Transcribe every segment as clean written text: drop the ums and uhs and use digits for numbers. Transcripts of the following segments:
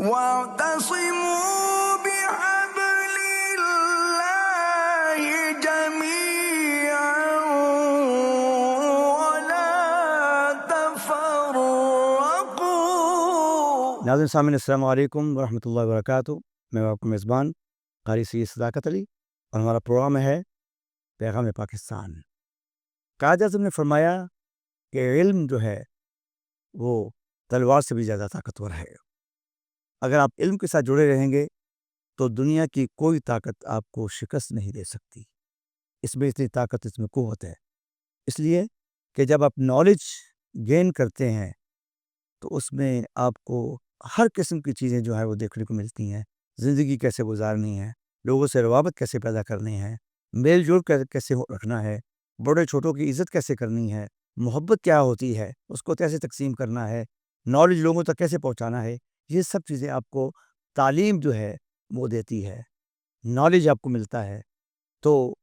واعتصموا بحبل الله جميعا ولا تفرقوا۔ ناظرین سامعین السلام علیکم ورحمۃ اللہ وبرکاتہ۔ میں آپ کا میزبان قاری سید صداقت علی اور ہمارا پروگرام ہے پیغام پاکستان۔ قائد اعظم نے فرمایا کہ علم جو ہے وہ تلوار سے بھی زیادہ طاقتور ہے۔ اگر آپ علم کے ساتھ جڑے رہیں گے تو دنیا کی کوئی طاقت آپ کو شکست نہیں دے سکتی۔ اس میں اتنی طاقت، اس میں قوت ہے۔ اس لیے کہ جب آپ نالج گین کرتے ہیں تو اس میں آپ کو ہر قسم کی چیزیں جو ہے وہ دیکھنے کو ملتی ہیں۔ زندگی کیسے گزارنی ہے، لوگوں سے روابط کیسے پیدا کرنی ہے، میل جول کیسے رکھنا ہے، بڑے چھوٹوں کی عزت کیسے کرنی ہے، محبت کیا ہوتی ہے، اس کو کیسے تقسیم کرنا ہے، نالج لوگوں تک کیسے پہنچانا ہے، یہ سب چیزیں آپ کو تعلیم جو ہے وہ دیتی ہے، نالج آپ کو ملتا ہے۔ تو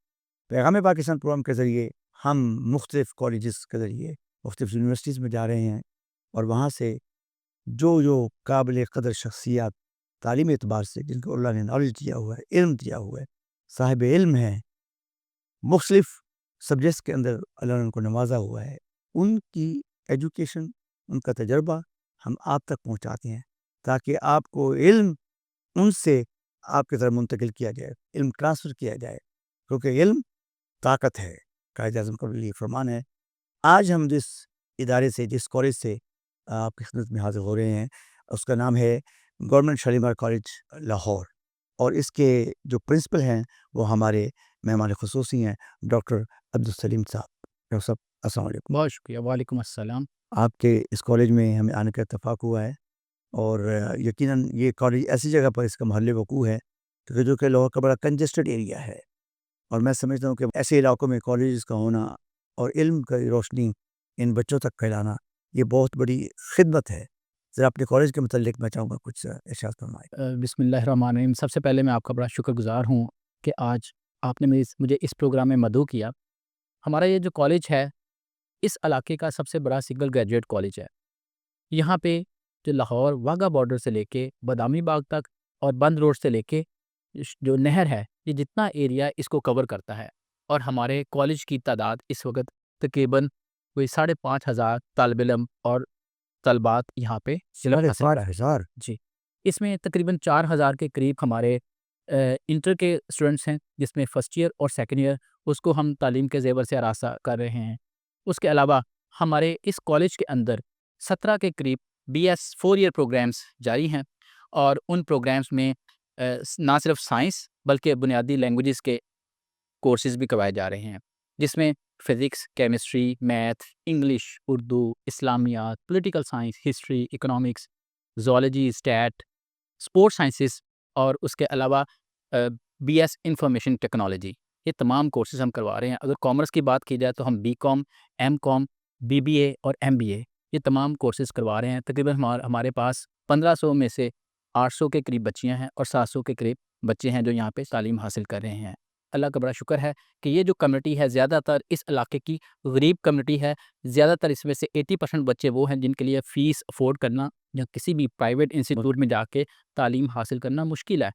پیغام پاکستان پروگرام کے ذریعے ہم مختلف کالجز کے ذریعے مختلف یونیورسٹیز میں جا رہے ہیں اور وہاں سے جو قابل قدر شخصیات تعلیمی اعتبار سے جن کو اللہ نے نالج دیا ہوا ہے، علم دیا ہوا ہے، صاحب علم ہیں، مختلف سبجیکٹس کے اندر اللہ نے ان کو نوازا ہوا ہے، ان کی ایجوکیشن، ان کا تجربہ ہم آپ تک پہنچاتے ہیں تاکہ آپ کو علم ان سے آپ کی طرف منتقل کیا جائے، علم ٹرانسفر کیا جائے، کیونکہ علم طاقت ہے۔ قائد اعظم کا یہ فرمان ہے۔ آج ہم جس ادارے سے، جس کالج سے آپ کی خدمت میں حاضر ہو رہے ہیں، اس کا نام ہے گورنمنٹ شالیمار کالج لاہور، اور اس کے جو پرنسپل ہیں وہ ہمارے مہمان خصوصی ہیں ڈاکٹر عبدالسلیم صاحب۔ ڈاکٹر صاحب السلام علیکم۔ بہت شکریہ۔ وعلیکم السلام۔ آپ کے اس کالج میں ہمیں آنے کا اتفاق ہوا ہے، اور یقیناً یہ کالج ایسی جگہ پر اس کا محل وقوع ہے جو کہ لاہور کا بڑا کنجسٹڈ ایریا ہے، اور میں سمجھتا ہوں کہ ایسے علاقوں میں کالجز کا ہونا اور علم کی روشنی ان بچوں تک پھیلانا یہ بہت بڑی خدمت ہے۔ ذرا اپنے کالج کے متعلق میں چاہوں گا کچھ ارشاد فرمائیں۔ بسم اللہ الرحمن الرحیم۔ سب سے پہلے میں آپ کا بڑا شکر گزار ہوں کہ آج آپ نے مجھے اس پروگرام میں مدعو کیا۔ ہمارا یہ جو کالج ہے اس علاقے کا سب سے بڑا سنگل گریجویٹ کالج ہے۔ یہاں پہ جو لاہور واغہ بارڈر سے لے کے بادامی باغ تک اور بند روڈ سے لے کے جو نہر ہے، یہ جتنا ایریا اس کو کور کرتا ہے، اور ہمارے کالج کی تعداد اس وقت تقریباً کوئی 5,500 طالب علم اور طلبات یہاں پہ علم حاصل کرتے ہیں۔ جی، اس میں تقریباً 4,000 کے قریب ہمارے انٹر کے اسٹوڈنٹس ہیں، جس میں فرسٹ ایئر اور سیکنڈ ایئر اس کو ہم تعلیم کے زیور سے آراستہ کر رہے ہیں۔ اس کے علاوہ ہمارے اس کالج کے اندر 17 کے قریب BS 4 ایئر پروگرامز جاری ہیں، اور ان پروگرامز میں نہ صرف سائنس بلکہ بنیادی لینگویجز کے کورسز بھی کروائے جا رہے ہیں، جس میں physics, chemistry, math, English, Urdu, اسلامیات، political science, history, economics, zoology, stat, sport sciences, اور اس کے علاوہ BS انفارمیشن ٹیکنالوجی، یہ تمام کورسز ہم کروا رہے ہیں۔ اگر کامرس کی بات کی جائے تو ہم BCom، MCom، BBA اور MBA یہ تمام کورسز کروا رہے ہیں۔ تقریباً ہمارے پاس 1500 میں سے 800 کے قریب بچیاں ہیں اور 700 کے قریب بچے ہیں جو یہاں پہ تعلیم حاصل کر رہے ہیں۔ اللہ کا بڑا شکر ہے کہ یہ جو کمیونٹی ہے زیادہ تر اس علاقے کی غریب کمیونٹی ہے۔ زیادہ تر اس میں سے 80% بچے وہ ہیں جن کے لیے فیس افورڈ کرنا یا کسی بھی پرائیویٹ انسٹیٹیوٹ میں جا کے تعلیم حاصل کرنا مشکل ہے۔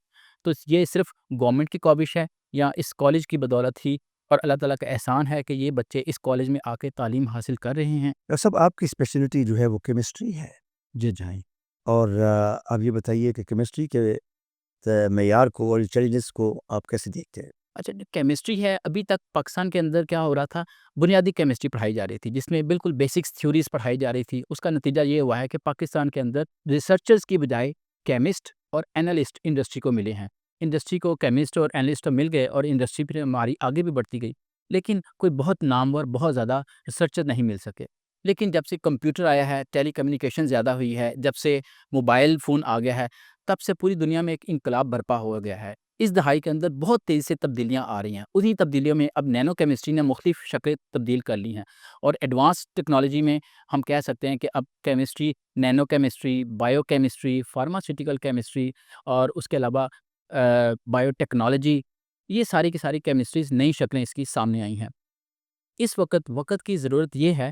تو یہ صرف گورنمنٹ کی کاوش ہے یا اس کالج کی بدولت ہی، اور اللہ تعالیٰ کا احسان ہے کہ یہ بچے اس کالج میں آ کے تعلیم حاصل کر رہے ہیں۔ سب آپ کی اسپیشلٹی جو ہے وہ کیمسٹری ہے، جی جی۔ اور آپ یہ بتائیے کہ کیمسٹری کے معیار کو اور چیلنجز کو آپ کیسے دیکھتے ہیں؟ اچھا، جو کیمسٹری ہے ابھی تک پاکستان کے اندر کیا ہو رہا تھا، بنیادی کیمسٹری پڑھائی جا رہی تھی جس میں بالکل بیسکس تھیوریز پڑھائی جا رہی تھی۔ اس کا نتیجہ یہ ہوا ہے کہ پاکستان کے اندر ریسرچرز کی بجائے کیمسٹ اور اینالسٹ انڈسٹری کو ملے ہیں۔ انڈسٹری کو کیمسٹ اور اینالسٹ مل گئے اور انڈسٹری پھر ہماری آگے بھی بڑھتی گئی، لیکن کوئی بہت نامور بہت زیادہ ریسرچر نہیں مل سکے۔ لیکن جب سے کمپیوٹر آیا ہے، ٹیلی کمیونیکیشن زیادہ ہوئی ہے، جب سے موبائل فون آ گیا ہے، تب سے پوری دنیا میں ایک انقلاب برپا ہو گیا ہے۔ اس دہائی کے اندر بہت تیزی سے تبدیلیاں آ رہی ہیں۔ انہی تبدیلیوں میں اب نینو کیمسٹری نے مختلف شکلیں تبدیل کر لی ہیں، اور ایڈوانس ٹیکنالوجی میں ہم کہہ سکتے ہیں کہ اب chemistry, Nano chemistry, bio chemistry, pharmaceutical chemistry, اور اس کے علاوہ بائیو ٹیکنالوجی، یہ ساری کی ساری کیمسٹریز نئی شکلیں اس کی سامنے آئی ہیں۔ اس وقت کی ضرورت یہ ہے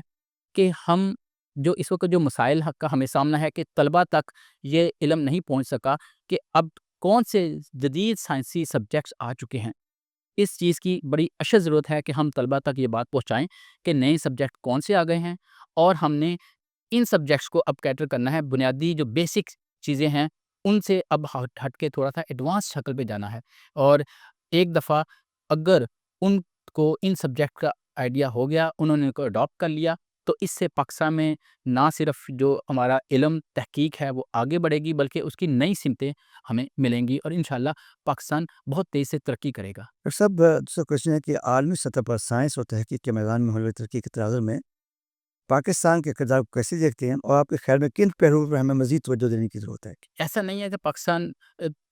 کہ ہم جو اس وقت جو مسائل حق کا ہمیں سامنا ہے کہ طلبہ تک یہ علم نہیں پہنچ سکا کہ اب کون سے جدید سائنسی سبجیکٹس آ چکے ہیں، اس چیز کی بڑی اشد ضرورت ہے کہ ہم طلبہ تک یہ بات پہنچائیں کہ نئے سبجیکٹ کون سے آ گئے ہیں، اور ہم نے ان سبجیکٹس کو اب کیٹر کرنا ہے، بنیادی جو بیسک چیزیں ہیں ان سے اب ہٹ کے تھوڑا سا ایڈوانس شکل پہ جانا ہے، اور ایک دفعہ اگر ان کو ان سبجیکٹ کا آئیڈیا ہو گیا، انہوں نے کو اڈاپٹ کر لیا، تو اس سے پاکستان میں نہ صرف جو ہمارا علم تحقیق ہے وہ آگے بڑھے گی، بلکہ اس کی نئی سمتیں ہمیں ملیں گی، اور انشاءاللہ پاکستان بہت تیزی سے ترقی کرے گا۔ ڈاکٹر صاحب دوسرا کوشچن ہے کہ عالمی سطح پر سائنس اور تحقیق کے میدان میں ہونے والی ترقی کے تناظر میں پاکستان کے کردار کو کیسے دیکھتے ہیں، اور آپ کے خیال میں کن پہلوؤں پر ہمیں مزید توجہ دینے کی ضرورت ہے؟ ایسا نہیں ہے کہ پاکستان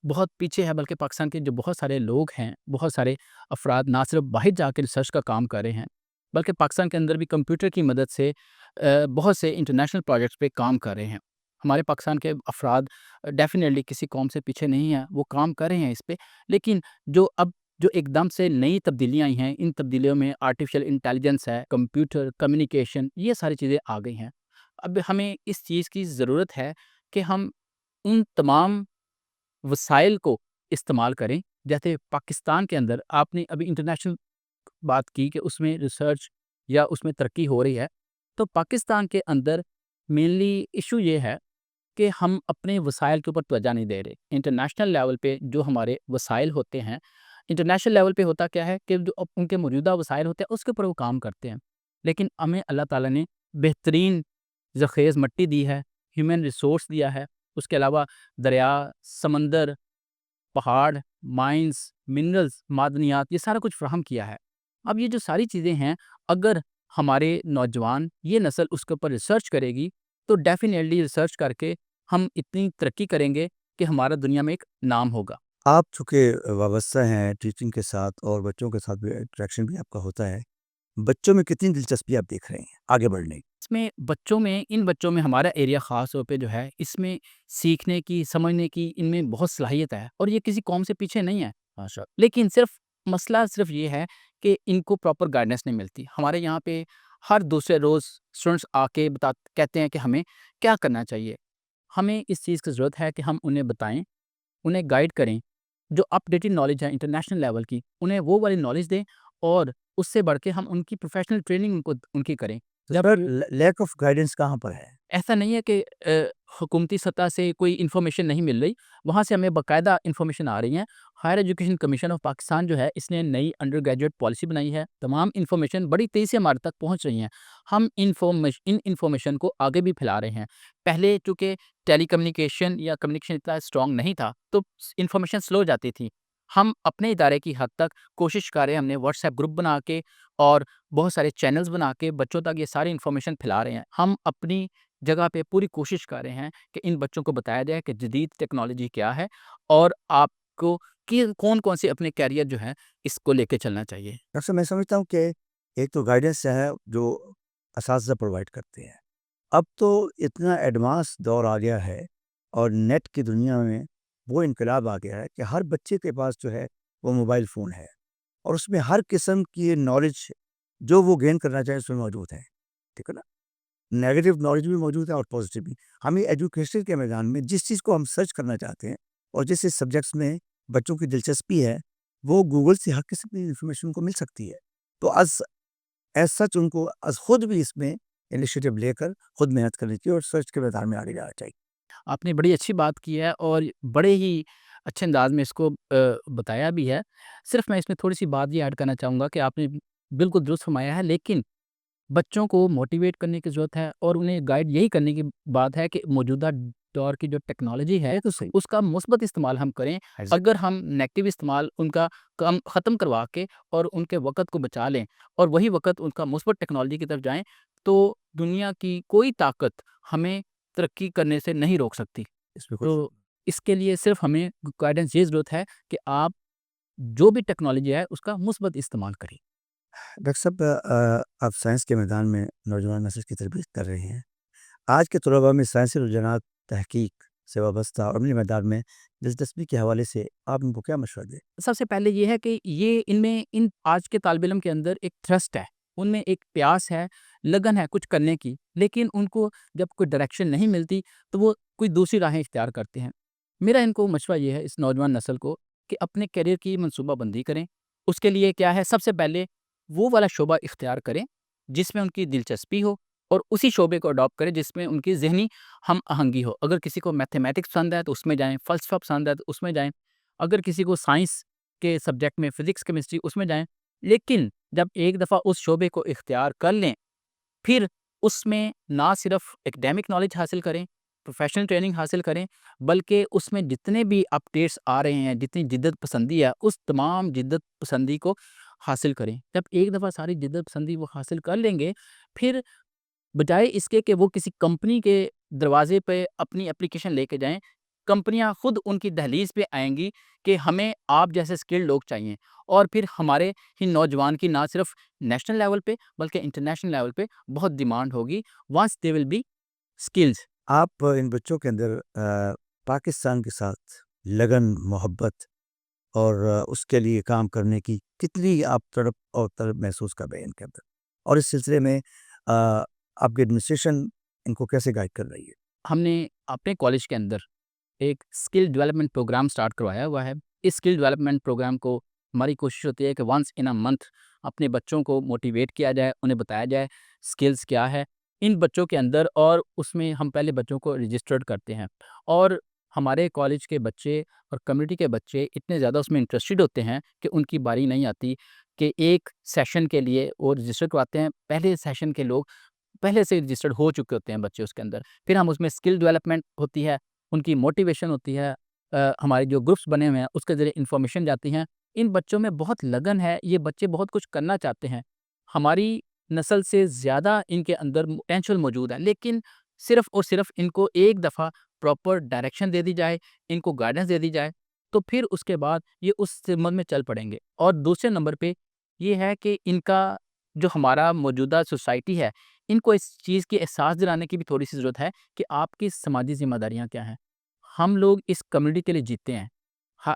بہت پیچھے ہے، بلکہ پاکستان کے جو بہت سارے لوگ ہیں، بہت سارے افراد نہ صرف باہر جا کے ریسرچ کا کام کر رہے ہیں، بلکہ پاکستان کے اندر بھی کمپیوٹر کی مدد سے بہت سے انٹرنیشنل پروجیکٹس پہ کام کر رہے ہیں۔ ہمارے پاکستان کے افراد ڈیفینیٹلی کسی قوم سے پیچھے نہیں ہیں، وہ کام کر رہے ہیں اس پہ، لیکن جو ایک دم سے نئی تبدیلیاں آئی ہیں، ان تبدیلیوں میں آرٹیفیشل انٹیلیجنس ہے، کمپیوٹر، کمیونیکیشن، یہ ساری چیزیں آ گئی ہیں۔ اب ہمیں اس چیز کی ضرورت ہے کہ ہم ان تمام وسائل کو استعمال کریں، جیسے پاکستان کے اندر آپ نے ابھی انٹرنیشنل بات کی کہ اس میں ریسرچ یا اس میں ترقی ہو رہی ہے، تو پاکستان کے اندر مینلی ایشو یہ ہے کہ ہم اپنے وسائل کے اوپر توجہ نہیں دے رہے۔ انٹرنیشنل لیول پہ جو ہمارے وسائل ہوتے ہیں، انٹرنیشنل لیول پہ ہوتا کیا ہے کہ جو ان کے موجودہ وسائل ہوتے ہیں اس کے اوپر وہ کام کرتے ہیں، لیکن ہمیں اللہ تعالیٰ نے بہترین ذخیز مٹی دی ہے، ہیومن ریسورس دیا ہے، اس کے علاوہ دریا، سمندر، پہاڑ، مائنز، منرلز، معدنیات، یہ سارا کچھ فراہم کیا ہے۔ اب یہ جو ساری چیزیں ہیں، اگر ہمارے نوجوان یہ نسل اس کے اوپر ریسرچ کرے گی تو ڈیفینیٹلی ریسرچ کر کے ہم اتنی ترقی کریں گے کہ ہمارا دنیا میں ایک نام ہوگا۔ آپ چونکہ وابستہ ہیں ٹیچنگ کے ساتھ اور بچوں کے ساتھ بھی انٹریکشن بھی آپ کا ہوتا ہے، بچوں میں کتنی دلچسپی آپ دیکھ رہے ہیں آگے بڑھنے کی؟ اس میں ان بچوں میں ہمارا ایریا خاص طور پہ جو ہے، اس میں سیکھنے کی، سمجھنے کی ان میں بہت صلاحیت ہے، اور یہ کسی قوم سے پیچھے نہیں ہے، ماشاء اللہ۔ لیکن مسئلہ صرف یہ ہے کہ ان کو پراپر گائیڈنس نہیں ملتی۔ ہمارے یہاں پہ ہر دوسرے روز اسٹوڈنٹس آ کے کہتے ہیں کہ ہمیں کیا کرنا چاہیے۔ ہمیں اس چیز کی ضرورت ہے کہ ہم انہیں بتائیں، انہیں گائیڈ کریں، جو اپ ڈیٹڈ نالج ہے انٹرنیشنل لیول کی، انہیں وہ والی نالج دیں، اور اس سے بڑھ کے ہم ان کی پروفیشنل ٹریننگ ان کی کریں۔ لیک آف گائیڈنس کہاں پر ہے؟ ایسا نہیں ہے کہ حکومتی سطح سے کوئی انفارمیشن نہیں مل رہی، وہاں سے ہمیں باقاعدہ انفارمیشن آ رہی ہیں۔ Higher education commission of Pakistan جو ہے، اس نے نئی انڈر گریجویٹ پالیسی بنائی ہے، تمام انفارمیشن بڑی تیزی سے ہمارے تک پہنچ رہی ہیں۔ ہم ان انفارمیشن کو آگے بھی پھیلا رہے ہیں۔ پہلے چونکہ ٹیلی کمیونیکیشن یا کمیونیکیشن اتنا اسٹرانگ نہیں تھا تو انفارمیشن سلو جاتی تھی۔ ہم اپنے ادارے کی حد تک کوشش کر رہے ہیں، ہم نے واٹس ایپ گروپ بنا کے اور بہت سارے چینلز بنا کے بچوں تک یہ ساری انفارمیشن پھیلا رہے ہیں۔ ہم اپنی جگہ پہ پوری کوشش کر رہے ہیں کہ ان بچوں کو بتایا جائے کہ جدید ٹیکنالوجی کیا ہے، اور آپ کو کون سے اپنے کیریئر جو ہے اس کو لے کے چلنا چاہیے۔ ڈاکٹر صاحب میں سمجھتا ہوں کہ ایک تو گائیڈنس ہے جو اساتذہ پرووائڈ کرتے ہیں، اب تو اتنا ایڈوانس دور آ گیا ہے اور نیٹ کی دنیا میں وہ انقلاب آ گیا ہے کہ ہر بچے کے پاس جو ہے وہ موبائل فون ہے، اور اس میں ہر قسم کی نالج جو وہ گین کرنا چاہے اس میں موجود ہے، ٹھیک ہے نا؟ نیگیٹو نالج بھی موجود ہے اور پازیٹیو بھی۔ ہمیں ایجوکیشن کے میدان میں جس چیز کو ہم سرچ کرنا چاہتے ہیں اور جس سبجیکٹس میں بچوں کی دلچسپی ہے، وہ گوگل سے ہر قسم کی انفارمیشن کو مل سکتی ہے۔ تو ایز سچ ان کو از خود بھی اس میں انیشیٹو لے کر خود محنت کرنی چاہیے اور سرچ کے میدان میں آگے جانا چاہیے۔ آپ نے بڑی اچھی بات کی ہے، اور بڑے ہی اچھے انداز میں اس کو بتایا بھی ہے۔ صرف میں اس میں تھوڑی سی بات یہ ایڈ کرنا چاہوں گا کہ آپ نے بالکل درست فرمایا ہے، لیکن بچوں کو موٹیویٹ کرنے کی ضرورت ہے، اور انہیں گائیڈ یہی کرنے کی بات ہے کہ موجودہ دور کی جو ٹیکنالوجی ہے تو صحیح اس کا مثبت استعمال ہم کریں۔ اگر ہم نیگیٹو استعمال ان کا ختم کروا کے اور ان کے وقت کو بچا لیں، اور وہی وقت ان کا مثبت ٹیکنالوجی کی طرف جائیں، تو دنیا کی کوئی طاقت ہمیں ترقی کرنے سے نہیں روک سکتی۔ اس میں تو اس کے لیے صرف ہمیں گائیڈنس یہ ضرورت ہے کہ آپ جو بھی ٹیکنالوجی ہے اس کا مثبت استعمال کریں۔ ڈاکٹر صاحب آپ سائنس کے میدان میں نوجوان نسل کی تربیت کر رہے ہیں، آج کے طلباء میں سائنسی رجحانات، تحقیق سے وابستہ اور عملی میدان میں دلچسپی کے حوالے سے آپ ان کو کیا مشورہ دیں؟ سب سے پہلے یہ ہے کہ یہ ان آج کے طالب علم کے اندر ایک تھرسٹ ہے، ان میں ایک پیاس ہے لگن ہے کچھ کرنے کی، لیکن ان کو جب کوئی ڈائریکشن نہیں ملتی تو وہ کوئی دوسری راہیں اختیار کرتے ہیں۔ میرا ان کو مشورہ یہ ہے اس نوجوان نسل کو کہ اپنے کیریئر کی منصوبہ بندی کریں۔ اس کے لیے کیا ہے، سب سے پہلے وہ والا شعبہ اختیار کریں جس میں ان کی دلچسپی ہو، اور اسی شعبے کو اڈاپٹ کریں جس میں ان کی ذہنی ہم آہنگی ہو۔ اگر کسی کو میتھمیٹکس پسند ہے تو اس میں جائیں، فلسفہ پسند ہے تو اس میں جائیں، اگر کسی کو سائنس کے سبجیکٹ میں فزکس کیمسٹری اس میں جائیں، لیکن جب ایک دفعہ اس شعبے کو اختیار کر لیں، پھر اس میں نہ صرف ایکڈیمک نالج حاصل کریں، پروفیشنل ٹریننگ حاصل کریں، بلکہ اس میں جتنے بھی اپڈیٹس آ رہے ہیں، جتنی جدت پسندی ہے، اس تمام جدت پسندی کو حاصل کریں۔ جب ایک دفعہ ساری جدت پسندی وہ حاصل کر لیں گے، پھر بجائے اس کے کہ وہ کسی کمپنی کے دروازے پہ اپنی اپلیکیشن لے کے جائیں، کمپنیاں خود ان کی دہلیز پہ آئیں گی کہ ہمیں آپ جیسے اسکلڈ لوگ چاہیے، اور پھر ہمارے ہی نوجوان کی نہ صرف نیشنل لیول پہ بلکہ انٹرنیشنل لیول پہ بہت ڈیمانڈ ہوگی once they will be skills۔ آپ ان بچوں کے اندر پاکستان کے ساتھ لگن، محبت اور اس کے لیے کام کرنے کی کتنی آپ تڑپ اور طلب محسوس کر رہے ہیں ان کے اندر، اور اس سلسلے میں آپ کی ایڈمنسٹریشن ان کو کیسے گائیڈ کر رہی ہے؟ ہم نے اپنے کالج کے اندر ایک اسکل ڈیولپمنٹ پروگرام سٹارٹ کروایا ہوا ہے۔ اس اسکل ڈیولپمنٹ پروگرام کو ہماری کوشش ہوتی ہے کہ ونس ان اے منتھ اپنے بچوں کو موٹیویٹ کیا جائے، انہیں بتایا جائے اسکلس کیا ہے ان بچوں کے اندر، اور اس میں ہم پہلے بچوں کو رجسٹرڈ کرتے ہیں، اور ہمارے کالج کے بچے اور کمیونٹی کے بچے اتنے زیادہ اس میں انٹرسٹڈ ہوتے ہیں کہ ان کی باری نہیں آتی کہ ایک سیشن کے لیے وہ رجسٹر کرواتے ہیں۔ پہلے سیشن کے لوگ پہلے سے رجسٹرڈ ہو چکے ہوتے ہیں بچے اس کے اندر، پھر ہم اس میں اسکل ڈیولپمنٹ ہوتی ہے، ان کی موٹیویشن ہوتی ہے، ہمارے جو گروپس بنے ہوئے ہیں اس کے ذریعے انفارمیشن جاتی ہیں۔ ان بچوں میں بہت لگن ہے، یہ بچے بہت کچھ کرنا چاہتے ہیں، ہماری نسل سے زیادہ ان کے اندر پوٹینشیل موجود ہے، لیکن صرف اور صرف ان کو ایک دفعہ پراپر ڈائریکشن دے دی جائے، ان کو گائیڈنس دے دی جائے، تو پھر اس کے بعد یہ اس سمت میں چل پڑیں گے۔ اور دوسرے نمبر پہ یہ ہے کہ ان کا جو ہمارا موجودہ سوسائٹی ہے، ان کو اس چیز کی احساس دلانے کی بھی تھوڑی سی ضرورت ہے کہ آپ کی سماجی ذمہ داریاں کیا ہیں۔ ہم لوگ اس کمیونٹی کے لیے جیتے ہیں،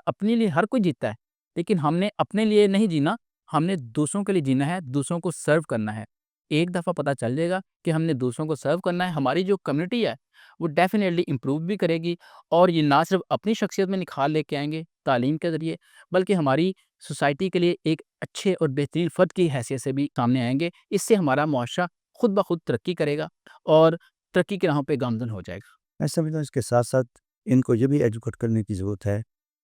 اپنے لیے ہر کوئی جیتا ہے، لیکن ہم نے اپنے لیے نہیں جینا، ہم نے دوسروں کے لیے جینا ہے، دوسروں کو سرو کرنا ہے۔ ایک دفعہ پتہ چل جائے گا کہ ہم نے دوسروں کو سرو کرنا ہے، ہماری جو کمیونٹی ہے وہ ڈیفینیٹلی امپروو بھی کرے گی، اور یہ نہ صرف اپنی شخصیت میں نکھار لے کے آئیں گے تعلیم کے ذریعے، بلکہ ہماری سوسائٹی کے لیے ایک اچھے اور بہترین فرد کی حیثیت سے بھی سامنے آئیں گے۔ اس سے ہمارا معاشرہ خود بخود ترقی کرے گا اور ترقی کے راہوں پہ گامزن ہو جائے گا۔ میں سمجھتا ہوں اس کے ساتھ ساتھ ان کو یہ بھی ایجوکیٹ کرنے کی ضرورت ہے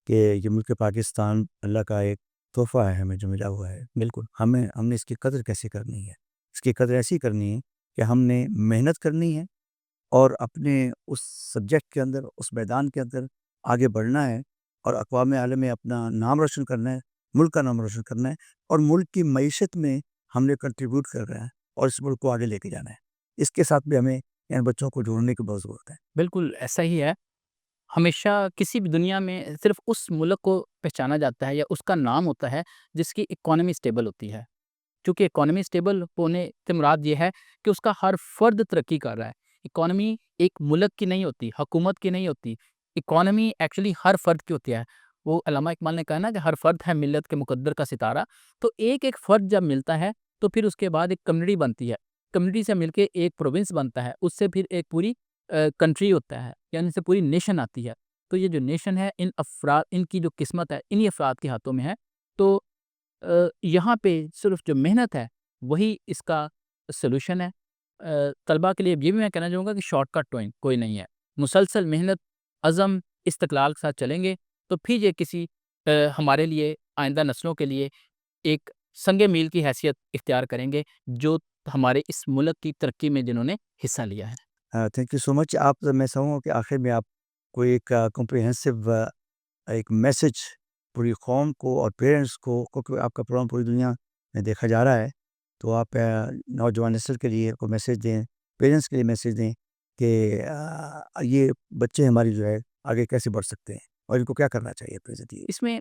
کہ یہ ملک پاکستان اللہ کا ایک تحفہ ہے ہمیں جو ملا ہوا ہے۔ بالکل ہم نے اس کی قدر کیسے کرنی ہے؟ اس کی قدر ایسی کرنی ہے کہ ہم نے محنت کرنی ہے، اور اپنے اس سبجیکٹ کے اندر، اس میدان کے اندر آگے بڑھنا ہے، اور اقوام عالم میں اپنا نام روشن کرنا ہے، ملک کا نام روشن کرنا ہے، اور ملک کی معیشت میں ہم نے کنٹریبیوٹ کر رہا ہے، اور اس ملک کو آگے لے کے جانا ہے۔ اس کے ساتھ بھی ہمیں ان بچوں کو جوڑنے کی بہت ضرورت ہے۔ بالکل ایسا ہی ہے۔ ہمیشہ کسی بھی دنیا میں صرف اس ملک کو پہچانا جاتا ہے یا اس کا نام ہوتا ہے جس کی اکانومی اسٹیبل ہوتی ہے، کیونکہ اکانومی اسٹیبل ہونے سے مراد یہ ہے کہ اس کا ہر فرد ترقی کر رہا ہے۔ اکانومی ایک ملک کی نہیں ہوتی، حکومت کی نہیں ہوتی، اکانومی ایکچولی ہر فرد کی ہوتی ہے۔ وہ علامہ اقبال نے کہا نا کہ ہر فرد ہے ملت کے مقدر کا ستارہ، تو ایک ایک فرد جب ملتا ہے تو پھر اس کے بعد ایک کمیونٹی بنتی ہے، کمیونٹی سے مل کے ایک پروونس بنتا ہے، اس سے پھر ایک پوری کنٹری ہوتا ہے، یعنی سے پوری نیشن آتی ہے۔ تو یہ جو نیشن ہے، ان افراد، ان کی جو قسمت ہے انہی افراد کے ہاتھوں میں ہے۔ تو یہاں پہ صرف جو محنت ہے وہی اس کا سلوشن ہے۔ طلباء کے لیے یہ بھی میں کہنا چاہوں گا کہ شارٹ کٹ کوئی نہیں ہے، مسلسل محنت، عزم، استقلال کے ساتھ چلیں گے تو پھر یہ کسی ہمارے لیے آئندہ نسلوں کے لیے ایک سنگ میل کی حیثیت اختیار کریں گے، جو ہمارے اس ملک کی ترقی میں جنہوں نے حصہ لیا ہے۔ تھینک یو سو مچ۔ میں چاہوں گا کہ آخر میں آپ کوئی ایک کمپریہنسو ایک میسج پوری قوم کو اور پیرنٹس کو، کیونکہ آپ کا پروگرام پوری دنیا میں دیکھا جا رہا ہے، تو آپ نوجوان نسل کے لیے کوئی میسج دیں، پیرنٹس کے لیے میسج دیں کہ یہ بچے ہماری جو ہے آگے کیسے بڑھ سکتے ہیں، اور ان کو کیا کرنا چاہیے اپنی زندگی۔ اس میں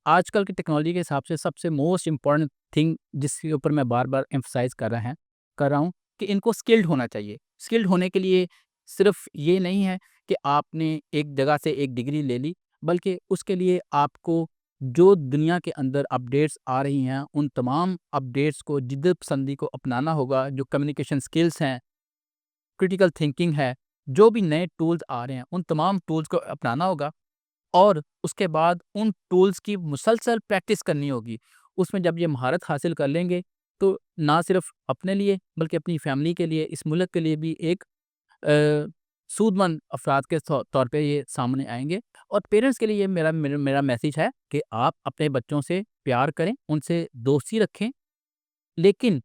آج کل کی ٹیکنالوجی کے حساب سے سب سے موسٹ امپورٹنٹ تھنگ جس کے اوپر میں بار بار ایمفسائز کر رہا ہوں کہ ان کو اسکلڈ ہونا چاہیے۔ اسکلڈ ہونے کے لیے صرف یہ نہیں ہے کہ آپ نے ایک جگہ سے ایک ڈگری لے لی، بلکہ اس کے لیے آپ کو جو دنیا کے اندر اپڈیٹس آ رہی ہیں ان تمام اپڈیٹس کو جدت پسندی کو اپنانا ہوگا. جو کمیونیکیشن سکلز ہیں، کرٹیکل تھنکنگ ہے، جو بھی نئے ٹولز آ رہے ہیں ان تمام ٹولز کو اپنانا ہوگا اور اس کے بعد ان ٹولز کی مسلسل پریکٹس کرنی ہوگی. اس میں جب یہ مہارت حاصل کر لیں گے تو نہ صرف اپنے لیے بلکہ اپنی فیملی کے لیے، اس ملک کے لیے بھی ایک سود مند افراد کے طور پہ یہ سامنے آئیں گے. اور پیرنٹس کے لیے یہ میرا میسیج ہے کہ آپ اپنے بچوں سے پیار کریں، ان سے دوستی رکھیں، لیکن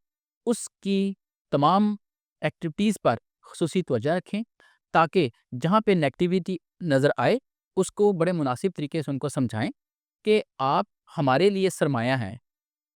اس کی تمام ایکٹیویٹیز پر خصوصی توجہ رکھیں تاکہ جہاں پہ نیگیٹیوٹی نظر آئے اس کو بڑے مناسب طریقے سے ان کو سمجھائیں کہ آپ ہمارے لیے سرمایہ ہیں.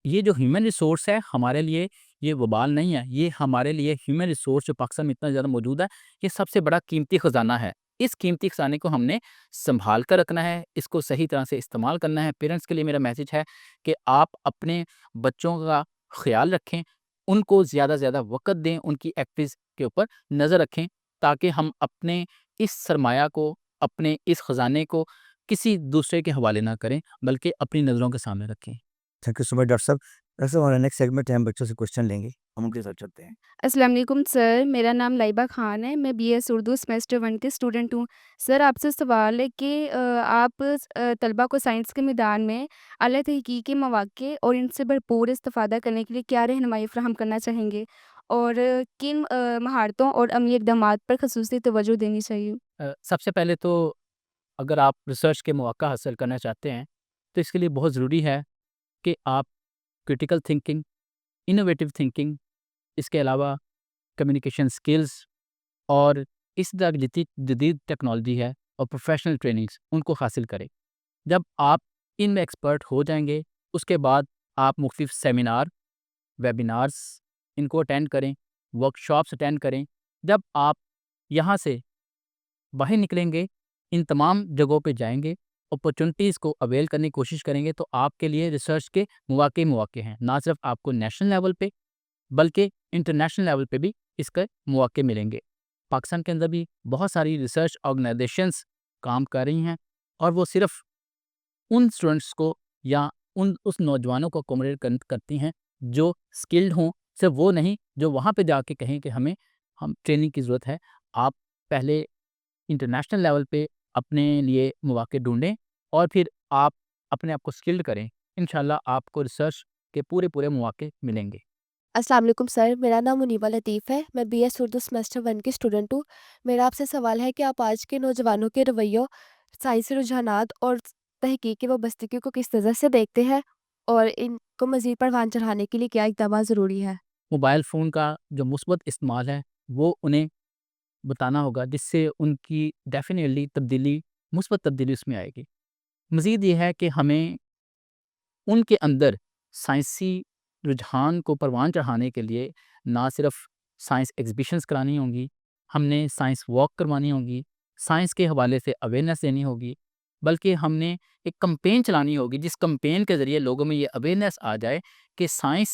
یہ جو ہیومن ریسورس ہے ہمارے لیے یہ وبال نہیں ہے، یہ ہمارے لیے ہیومن ریسورس جو پاکستان میں اتنا زیادہ موجود ہے یہ سب سے بڑا قیمتی خزانہ ہے. اس قیمتی خزانے کو ہم نے سنبھال کر رکھنا ہے، اس کو صحیح طرح سے استعمال کرنا ہے. پیرنٹس کے لیے میرا میسیج ہے کہ آپ اپنے بچوں کا خیال رکھیں، ان کو زیادہ سے زیادہ وقت دیں، ان کی ایکٹیویٹیز کے اوپر نظر رکھیں تاکہ ہم اپنے اس سرمایہ کو، اپنے اس خزانے کو کسی دوسرے کے حوالے نہ کریں بلکہ اپنی نظروں کے سامنے رکھیں. Thank you so much doctor صاحب. ڈاکٹر صاحب ہمارا نیکسٹ سیگمنٹ ہے، ہم بچوں سے کوشچن لیں گے، ہم ان کے ساتھ چلتے ہیں. السلام علیکم سر، میرا نام لائبہ خان ہے، میں بی ایس اردو سیمسٹر 1 کی اسٹوڈنٹ ہوں. سر آپ سے سوال ہے کہ آپ طلبہ کو سائنس کے میدان میں اعلیٰ تحقیقی مواقع اور ان سے بھرپور استفادہ کرنے کے لیے کیا رہنمائی فراہم کرنا چاہیں گے، اور کن مہارتوں اور عملی اقدامات پر خصوصی توجہ دینی چاہیے؟ سب سے پہلے تو اگر آپ ریسرچ کے مواقع حاصل کرنا چاہتے ہیں تو اس کے لیے بہت ضروری ہے کہ آپ کرٹیکل تھنکنگ، انوویٹیو تھنکنگ، اس کے علاوہ کمیونیکیشن سکلز اور اس طرح کی جدید ٹیکنالوجی ہے اور پروفیشنل ٹریننگز ان کو حاصل کریں. جب آپ ان میں ایکسپرٹ ہو جائیں گے اس کے بعد آپ مختلف سیمینار، ویبینارز ان کو اٹینڈ کریں، ورکشاپس اٹینڈ کریں. جب آپ یہاں سے باہر نکلیں گے، ان تمام جگہوں پہ جائیں گے، اپرچونٹیز کو اویل کرنے کی کوشش کریں گے تو آپ کے لیے ریسرچ کے مواقع ہیں. نہ صرف آپ کو نیشنل لیول پہ بلکہ انٹرنیشنل لیول پہ بھی اس کے مواقع ملیں گے. پاکستان کے اندر بھی بہت ساری ریسرچ آرگنائزیشنز کام کر رہی ہیں اور وہ صرف ان اسٹوڈنٹس کو یا اس نوجوانوں کو اکوموڈیٹ کرتی ہیں جو اسکلڈ ہوں، صرف وہ نہیں جو وہاں پہ جا کے کہیں کہ ہم ٹریننگ کی ضرورت ہے. آپ پہلے انٹرنیشنل لیول پہ اپنے لیے مواقع ڈھونڈیں اور پھر آپ اپنے آپ کو اسکلڈ کریں. انشاءاللہ آپ کو ریسرچ کے پورے مواقع ملیں گے. السلام علیکم سر، میرا نام منیبہ لطیف ہے، میں بی ایس اردو سیمسٹر 1 کی اسٹوڈنٹ ہوں. میرا آپ سے سوال ہے کہ آپ آج کے نوجوانوں کے رویوں، سائنسی رجحانات اور تحقیقی وابستگی کو کس نظر سے دیکھتے ہیں، اور ان کو مزید پروان چڑھانے کے لیے کیا اقدامات ضروری ہے؟ موبائل فون کا جو مثبت استعمال ہے وہ انہیں بتانا ہوگا جس سے ان کی ڈیفینیٹلی مثبت تبدیلی اس میں آئے گی. مزید یہ ہے کہ ہمیں ان کے اندر سائنسی رجحان کو پروان چڑھانے کے لیے نہ صرف سائنس ایگزیبیشنز کرانی ہوں گی، ہم نے سائنس واک کروانی ہوگی، سائنس کے حوالے سے اویئرنیس دینی ہوگی، بلکہ ہم نے ایک کمپین چلانی ہوگی جس کمپین کے ذریعے لوگوں میں یہ اویئرنیس آ جائے کہ سائنس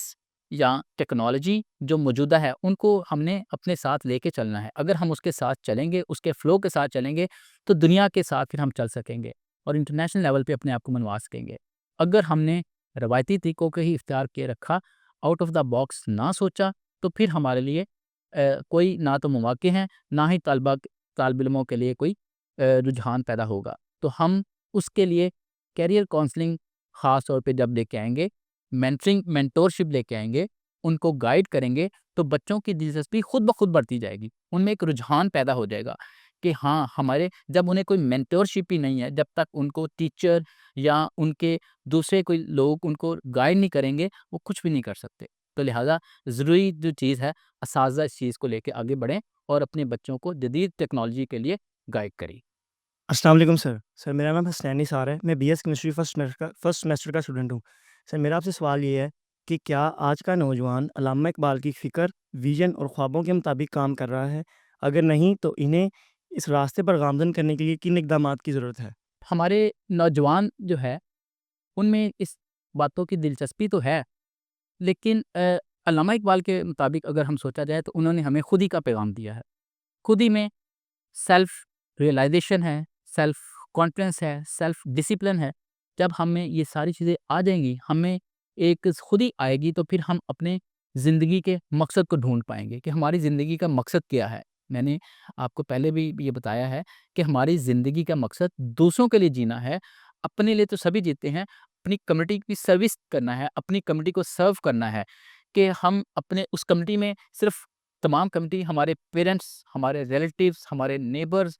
یا ٹیکنالوجی جو موجودہ ہے ان کو ہم نے اپنے ساتھ لے کے چلنا ہے. اگر ہم اس کے ساتھ چلیں گے، اس کے فلو کے ساتھ چلیں گے تو دنیا کے ساتھ پھر ہم چل سکیں گے اور انٹرنیشنل لیول پہ اپنے آپ کو منوا سکیں گے. اگر ہم نے روایتی طریقوں کو ہی اختیار کیے رکھا، آؤٹ آف دا باکس نہ سوچا، تو پھر ہمارے لیے کوئی نہ تو مواقع ہیں نہ ہی طالب علموں کے لیے کوئی رجحان پیدا ہوگا. تو ہم اس کے لیے کیریئر کونسلنگ خاص طور پہ جب لے کے آئیں گے، مینٹورشپ لے کے آئیں گے، ان کو گائیڈ کریں گے تو بچوں کی دلچسپی خود بخود بڑھتی جائے گی. ان میں ایک رجحان پیدا ہو جائے گا کہ ہاں ہمارے، جب انہیں کوئی مینٹورشپ ہی نہیں ہے، جب تک ان کو ٹیچر یا ان کے دوسرے کوئی لوگ ان کو گائیڈ نہیں کریں گے وہ کچھ بھی نہیں کر سکتے. تو لہٰذا ضروری جو چیز ہے، اساتذہ اس چیز کو لے کے آگے بڑھیں اور اپنے بچوں کو جدید ٹیکنالوجی کے لیے گائیڈ کریں. السلام علیکم سر، میرا نام حسنین نثار ہے، میں B S chemistry first semester کا اسٹوڈنٹ ہوں. سر میرا آپ سے سوال یہ ہے کہ کیا آج کا نوجوان علامہ اقبال کی فکر، ویژن اور خوابوں کے مطابق کام کر رہا ہے؟ اگر نہیں تو انہیں اس راستے پر گامزن کرنے کے لیے کن اقدامات کی ضرورت ہے؟ ہمارے نوجوان جو ہے ان میں اس باتوں کی دلچسپی تو ہے، لیکن علامہ اقبال کے مطابق اگر ہم سوچا جائے تو انہوں نے ہمیں خود ہی کا پیغام دیا ہے. خود ہی میں سیلف ریئلائزیشن ہے، سیلف کانفیڈنس ہے، سیلف ڈسپلن ہے. جب ہمیں یہ ساری چیزیں آ جائیں گی، ہمیں ایک خود ہی آئے گی، تو پھر ہم اپنے زندگی کے مقصد کو ڈھونڈ پائیں گے کہ ہماری زندگی کا مقصد کیا ہے۔ میں نے آپ کو پہلے بھی یہ بتایا ہے کہ ہماری زندگی کا مقصد دوسروں کے لیے جینا ہے۔ اپنے لیے تو سبھی جیتے ہیں، اپنی کمیونٹی کی سروس کرنا ہے، اپنی کمیونٹی کو سرو کرنا ہے، کہ ہم اپنے اس کمیونٹی میں صرف تمام کمیونٹی، ہمارے پیرنٹس، ہمارے ریلیٹیوز، ہمارے نیبرز،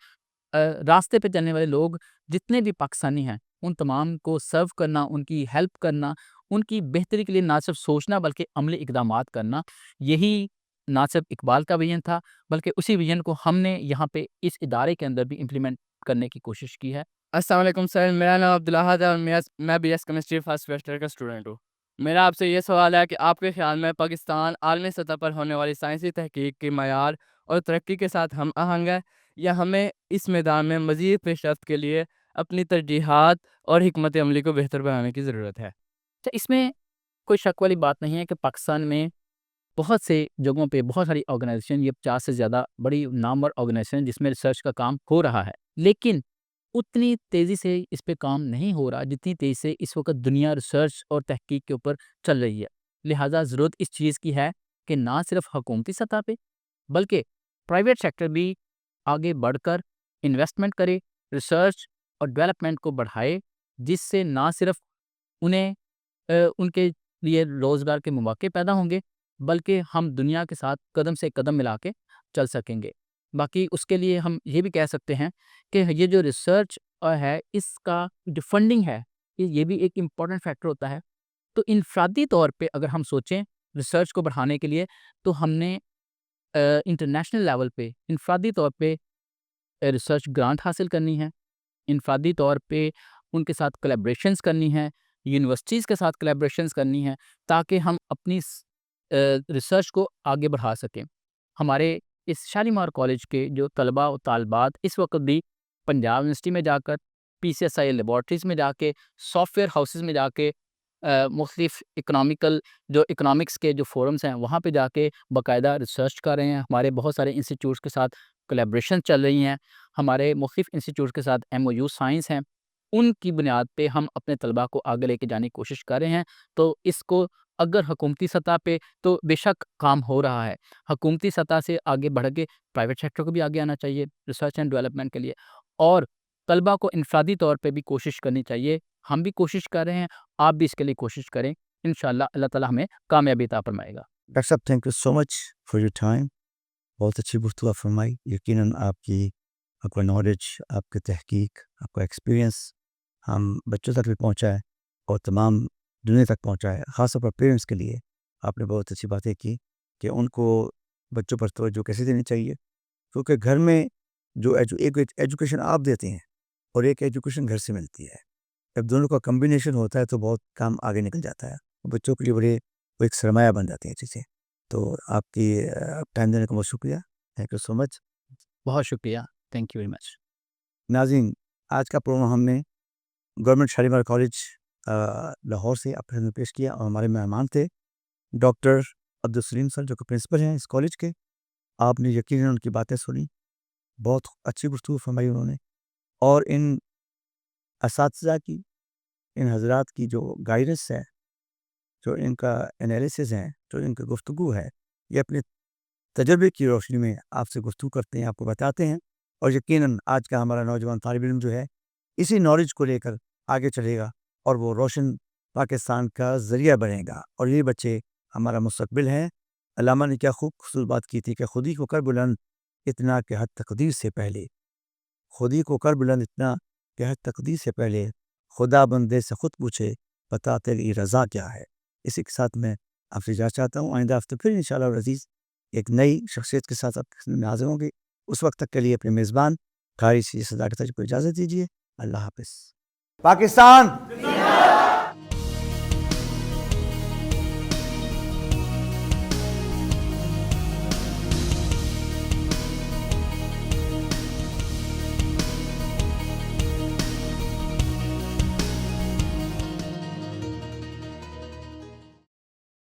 راستے پہ چلنے والے لوگ جتنے بھی پاکستانی ہیں، ان تمام کو سرو کرنا، ان کی ہیلپ کرنا، ان کی بہتری کے لیے نہ صرف سوچنا بلکہ عملی اقدامات کرنا، یہی نہ صرف اقبال کا ویژن تھا بلکہ اسی ویژن کو ہم نے یہاں پہ اس ادارے کے اندر بھی امپلیمنٹ کرنے کی کوشش کی ہے۔ السلام علیکم سر، میرا نام عبدالحد ہے اور میں B S chemistry first semester کا اسٹوڈنٹ ہوں۔ میرا آپ سے یہ سوال ہے کہ آپ کے خیال میں پاکستان عالمی سطح پر ہونے والی سائنسی تحقیق کے معیار اور ترقی کے ساتھ ہم آہنگ ہے، یا ہمیں اس میدان میں مزید پیش رفت کے لیے اپنی ترجیحات اور حکمت عملی کو بہتر بنانے کی ضرورت ہے؟ تو اس میں کوئی شک والی بات نہیں ہے کہ پاکستان میں بہت سے جگہوں پہ بہت ساری آرگنائزیشن، یہ 50 سے زیادہ بڑی نامور آرگنائزیشن جس میں ریسرچ کا کام ہو رہا ہے، لیکن اتنی تیزی سے اس پہ کام نہیں ہو رہا جتنی تیزی سے اس وقت دنیا ریسرچ اور تحقیق کے اوپر چل رہی ہے۔ لہٰذا ضرورت اس چیز کی ہے کہ نہ صرف حکومتی سطح پہ بلکہ پرائیویٹ سیکٹر بھی آگے بڑھ کر انویسٹمنٹ کرے، ریسرچ اور ڈیولپمنٹ کو بڑھائے، جس سے نہ صرف انہیں ان کے لیے روزگار کے مواقع پیدا ہوں گے بلکہ ہم دنیا کے ساتھ قدم سے قدم ملا کے چل سکیں گے۔ باقی اس کے لیے ہم یہ بھی کہہ سکتے ہیں کہ یہ جو ریسرچ ہے، اس کا جو فنڈنگ ہے، یہ بھی ایک امپورٹنٹ فیکٹر ہوتا ہے۔ تو انفرادی طور پہ اگر ہم سوچیں ریسرچ کو بڑھانے کے لیے، تو ہم نے انٹرنیشنل لیول پہ انفرادی طور پہ ریسرچ گرانٹ حاصل کرنی ہے، انفرادی طور پہ ان کے ساتھ کولیبریشنز کرنی ہیں، یونیورسٹیز کے ساتھ کولیبریشنز کرنی ہیں، تاکہ ہم اپنی ریسرچ کو آگے بڑھا سکیں۔ ہمارے اس شالیمار کالج کے جو طلباء و طالبات اس وقت بھی پنجاب یونیورسٹی میں جا کر، پی سی ایس آئی لیبارٹریز میں جا کے، سافٹ ویئر ہاؤسز میں جا کے، مختلف اکنامکس کے جو فورمز ہیں وہاں پہ جا کے باقاعدہ ریسرچ کر رہے ہیں۔ ہمارے بہت سارے انسٹیٹیوٹس کے ساتھ کولیبریشن چل رہی ہیں، ہمارے مختلف انسٹیٹیوٹس کے ساتھ MOU سائنس ہیں، ان کی بنیاد پہ ہم اپنے طلباء کو آگے لے کے جانے کی کوشش کر رہے ہیں۔ تو اس کو اگر حکومتی سطح پہ تو بے شک کام ہو رہا ہے، حکومتی سطح سے آگے بڑھ کے پرائیویٹ سیکٹر کو بھی آگے آنا چاہیے ریسرچ اینڈ ڈیولپمنٹ کے لیے، اور طلباء کو انفرادی طور پہ بھی کوشش کرنی چاہیے۔ ہم بھی کوشش کر رہے ہیں، آپ بھی اس کے لیے کوشش کریں، انشاءاللہ اللہ تعالیٰ ہمیں کامیابی عطا فرمائے گا۔ ڈاکٹر صاحب thank you so much for your time, بہت اچھی گفتگو فرمائی۔ یقیناً آپ کا نالج، آپ کی تحقیق، آپ کا ایکسپیرینس ہم بچوں تک بھی پہنچا ہے اور تمام دنیا تک پہنچا ہے، خاص طور پر پیرنٹس کے لیے آپ نے بہت اچھی باتیں کی کہ ان کو بچوں پر توجہ کیسے دینی چاہیے، کیونکہ گھر میں جو ایک ایجوکیشن آپ دیتے ہیں اور ایک ایجوکیشن گھر سے ملتی ہے، جب دونوں کا کمبینیشن ہوتا ہے تو بہت کام آگے نکل جاتا ہے، بچوں کے لیے وہ ایک سرمایہ بن جاتی ہیں چیزیں۔ تو آپ کی ٹائم دینے کا بہت شکریہ، تھینک یو سو مچ۔ بہت شکریہ، تھینک یو ویری مچ۔ ناظرین، آج کا پروگرام ہم نے گورنمنٹ شالیمار کالج لاہور سے آپ نے پیش کیا، اور ہمارے مہمان تھے ڈاکٹر عبدالسلیم سر جو کہ پرنسپل ہیں اس کالج کے۔ آپ نے یقیناً ان کی باتیں سنی، بہت اچھی گفتگو فرمائی انہوں نے، اور ان اساتذہ کی، ان حضرات کی جو گائیڈنس ہے، جو ان کا انالیسس ہے، جو ان کی گفتگو ہے، یہ اپنے تجربے کی روشنی میں آپ سے گفتگو کرتے ہیں، آپ کو بتاتے ہیں، اور یقیناً آج کا ہمارا نوجوان طالب علم جو ہے اسی نالج کو لے کر آگے چلے گا، اور وہ روشن پاکستان کا ذریعہ بنے گا، اور یہ بچے ہمارا مستقبل ہیں۔ علامہ نے کیا خوب خصوص بات کی تھی کہ خودی کو کر بلند اتنا کہ حد تقدیر سے پہلے، خودی کو کر بلند اتنا کہ حد تقدیر سے پہلے، خدا بندے سے خود پوچھے بتا تیری رضا کیا ہے۔ اسی کے ساتھ میں آپ سے اجازت چاہتا ہوں، آئندہ ہفتے پھر انشاءاللہ العزیز ایک نئی شخصیت کے ساتھ آپ کے سامنے حاضر ہوں گے۔ اس وقت تک کے لیے اپنے میزبان قاری سی صداقت کو اجازت دیجیے۔ اللہ حافظ۔ پاکستان